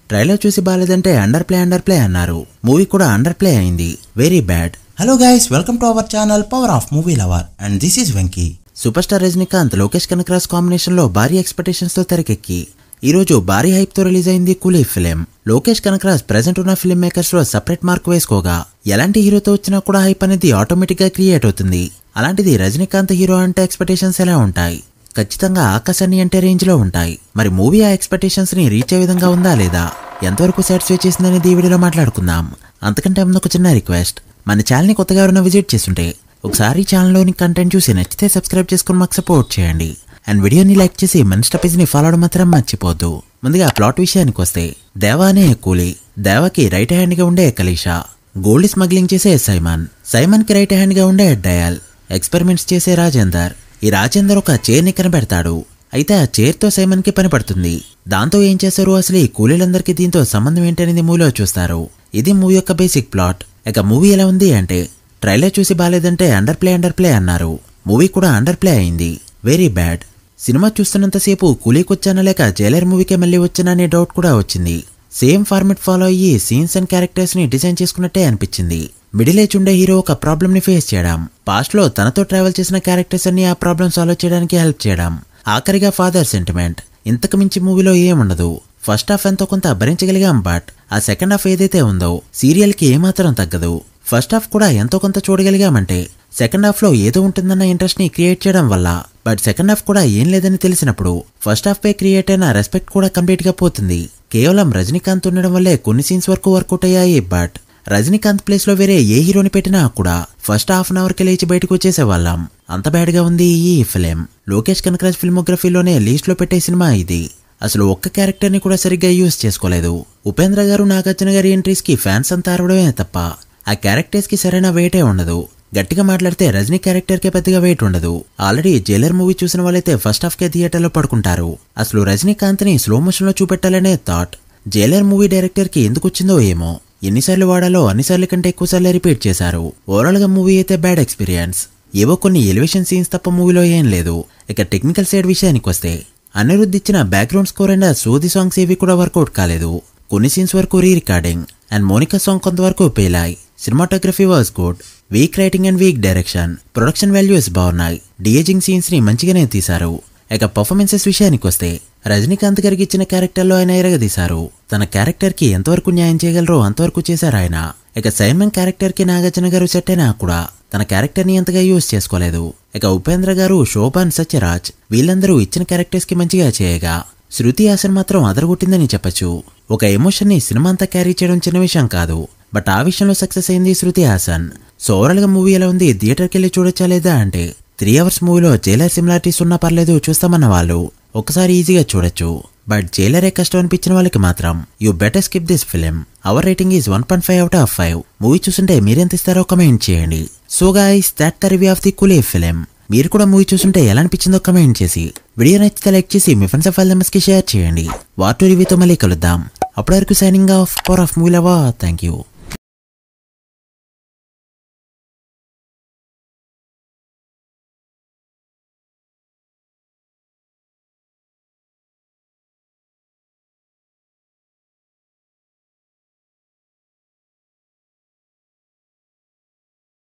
Trailer చూసి బాలేదంటే underplay అన్నారు. మూవీ కూడా అండర్ ప్లే అయింది. Very bad. Hello guys, welcome to our channel power of movie lover and this is Venky. Super star Rajinikanth Lokesh Kanagaraj combination లో భారీ expectations తో తెరకెక్కి ఈ రోజు భారీ హైప్ తో రిలీజ్ అయింది కూలీ ఫిలిం. లోకేష్ కనకరాజ్ ప్రెజెంట్ ఉన్న ఫిల్మ్ మేకర్స్ లో సెపరేట్ మార్క్ వేసుకోగా ఎలాంటి హీరోతో వచ్చినా కూడా హైప్ అనేది ఆటోమేటిక్ గా క్రియేట్ అవుతుంది. అలాంటిది రజనీకాంత్ హీరో అంటే ఎక్స్పెక్టేషన్స్ ఎలా ఉంటాయి? ఖచ్చితంగా ఆకాశాన్ని అంటే రేంజ్ లో ఉంటాయి. మరి మూవీ ఆ ఎక్స్పెక్టేషన్స్ ని రీచ్ అయ్యే విధంగా ఉందా లేదా, ఎంతవరకు సాటిస్ఫై చేసిందనేది ఈ వీడియోలో మాట్లాడుకుందాం. అంతకంటే ముందు ఒక చిన్న రిక్వెస్ట్, మన ఛానల్ ని కొత్తగా ఎవరైనా విజిట్ చేస్తుంటే ఒకసారి ఛానల్లోని కంటెంట్ చూసి నచ్చితే సబ్స్క్రైబ్ చేసుకుని మాకు సపోర్ట్ చేయండి. అండ్ వీడియోని లైక్ చేసి మన ఇన్స్టా పేజ్ ని ఫాలో అవడం మాత్రం మర్చిపోద్దు. ముందుగా ప్లాట్ విషయానికి వస్తే, దేవా అనే కూలీ, దేవాకి రైట్ హ్యాండ్ గా ఉండే కలీషా, గోల్డ్ స్మగ్లింగ్ చేసే సైమన్ కి రైట్ హ్యాండ్ గా ఉండే డయాల్, ఎక్స్పెరిమెంట్స్ చేసే రాజేందర్. ఈ రాజేందర్ ఒక చైర్ ని కనిపెడతాడు. అయితే ఆ చైర్ తో సైమన్ కి పని పడుతుంది. దాంతో ఏం చేస్తారు, అసలు ఈ కూలీలందరికీ దీంతో సంబంధం ఏంటనేది మూవీలో చూస్తారు. ఇది మూవీ యొక్క బేసిక్ ప్లాట్. ఇక మూవీ ఎలా ఉంది అంటే, ట్రైలర్ చూసి బాలేదంటే అండర్ ప్లే అన్నారు. మూవీ కూడా అండర్ ప్లే అయింది. Very bad. సినిమా చూస్తున్నంతసేపు కూలీకొచ్చానా లేక జైలర్ మూవీకే మళ్ళీ వచ్చానా అనే డౌట్ కూడా వచ్చింది. సేమ్ ఫార్మెట్ ఫాలో అయ్యి సీన్స్ అండ్ క్యారెక్టర్స్ ని డిజైన్ చేసుకున్నట్టే అనిపించింది. మిడిల్ ఏజ్ ఉండే హీరో ఒక ప్రాబ్లమ్ ని ఫేస్ చేయడం, పాస్ట్ లో తనతో ట్రావెల్ చేసిన క్యారెక్టర్స్ అన్ని ఆ ప్రాబ్లమ్ సాల్వ్ చేయడానికి హెల్ప్ చేయడం, ఆఖరిగా ఫాదర్ సెంటిమెంట్. ఇంతకు మించి మూవీలో ఏముండదు. ఫస్ట్ హాఫ్ ఎంతో కొంత భరించగలిగాం, బట్ ఆ సెకండ్ హాఫ్ ఏదైతే ఉందో సీరియల్ కి ఏమాత్రం తగ్గదు. ఫస్ట్ హాఫ్ కూడా ఎంతో కొంత చూడగలిగామంటే సెకండ్ హాఫ్ లో ఏదో ఉంటుందన్న ఇంట్రెస్ట్ ని క్రియేట్ చేయడం వల్ల, బట్ సెకండ్ హాఫ్ కూడా ఏం లేదని తెలిసినప్పుడు ఫస్ట్ హాఫ్ పై క్రియేట్ అయిన రెస్పెక్ట్ కూడా కంప్లీట్ గా పోతుంది. కేవలం రజనీకాంత్ ఉండడం వల్లే కొన్ని సీన్స్ వరకు వర్కౌట్ అయ్యాయి, బట్ రజనీకాంత్ ప్లేస్ లో వేరే ఏ హీరోని పెట్టినా కూడా ఫస్ట్ హాఫ్ అన్ అవర్ కి లేచి బయటకు వచ్చేసేవాళ్ళం. అంత బ్యాడ్ గా ఉంది ఈ ఫిలిం. లోకేష్ కనకరాజ్ ఫిల్మోగ్రఫీలోనే లీస్ట్ లో పెట్టే సినిమా ఇది. అసలు ఒక్క క్యారెక్టర్ ని కూడా సరిగ్గా యూజ్ చేసుకోలేదు. ఉపేంద్ర గారు, నాగార్జున గారి ఎంట్రీస్ కి ఫ్యాన్స్ అంతా అరవడమే తప్ప ఆ క్యారెక్టర్స్ కి సరైన వెయిటే ఉండదు. గట్టిగా మాట్లాడితే రజనీ క్యారెక్టర్ కే పెద్దగా వెయిట్ ఉండదు. ఆల్రెడీ జైలర్ మూవీ చూసిన వాళ్ళైతే ఫస్ట్ హాఫ్ కే థియేటర్ లో పడుకుంటారు. అసలు రజనీకాంత్ ని స్లో మోషన్ లో చూపెట్టాలనే థాట్ జైలర్ మూవీ డైరెక్టర్ కి ఎందుకు వచ్చిందో ఏమో. ఎన్నిసార్లు వాడాలో అన్నిసార్లు కంటే ఎక్కువసార్లు రిపీట్ చేశారు. ఓవరాల్ గా మూవీ అయితే బ్యాడ్ ఎక్స్పీరియన్స్. ఏవో కొన్ని ఎలివేషన్ సీన్స్ తప్ప మూవీలో ఏం లేదు. ఇక టెక్నికల్ సైడ్ విషయానికి వస్తే, అనిరుద్ధ్ ఇచ్చిన బ్యాక్గ్రౌండ్ స్కోర్ అండ్ సోది సాంగ్స్ ఏవి కూడా వర్కౌట్ కాలేదు. కొన్ని సీన్స్ వరకు re recording and Monica song కొంతవరకు పేలాయి. Cinematography was good. Weak writing and weak direction. Production values బాగున్నాయి. డిఏజింగ్ సీన్స్ ని మంచిగానే తీశారు. ఇక పర్ఫార్మెన్సెస్ విషయానికి వస్తే, రజనీకాంత్ గారికి ఇచ్చిన క్యారెక్టర్ లో ఆయన ఎరగదీశారు. తన క్యారెక్టర్ కి ఎంతవరకు న్యాయం చేయగలరో అంతవరకు చేశారు ఆయన. ఇక సైమన్ క్యారెక్టర్ కి నాగార్జున గారు సెట్ అయినా కూడా తన క్యారెక్టర్ ని ఎంతగా యూజ్ చేసుకోలేదు. ఇక ఉపేంద్ర గారు, శోభన్, సత్యరాజ్ వీళ్ళందరూ ఇచ్చిన క్యారెక్టర్స్ కి మంచిగా చేయగా, శృతి హాసన్ మాత్రం అదరగొట్టిందని చెప్పచ్చు. ఒక ఎమోషన్ ని సినిమా అంతా క్యారీ చేయడం చిన్న విషయం కాదు, బట్ ఆ విషయంలో సక్సెస్ అయింది శృతి హాసన్. సో ఓవరాల్ గా మూవీ ఎలా ఉంది, థియేటర్కి వెళ్ళి చూడొచ్చా లేదా అంటే, 3 hours మూవీలో జైలర్ సిమిలారిటీస్ ఉన్నా పర్లేదు చూస్తామన్న వాళ్ళు ఒకసారి ఈజీగా చూడొచ్చు. బట్ జైలరే కష్టం అనిపించిన వాళ్ళకి మాత్రం you better skip this film. Our rating is 1.5 out of 5. Movie చూస్తుంటే మీరెంత ఇస్తారో కమెంట్ చేయండి. So guys, that the review of the Coolie film. మీరు కూడా మూవీ చూస్తుంటే ఎలా అనిపించిందో కమెంట్ చేసి, వీడియో నచ్చితే లైక్ చేసి మీ ఫ్రెండ్స్ అండ్ ఫ్యామిలీ మెంబర్స్ కి షేర్ చేయండి. వార్ 2 రివ్యూతో మళ్ళీ కలుద్దాం. అప్పటి వరకు signing off, power of movie lover. Thank you.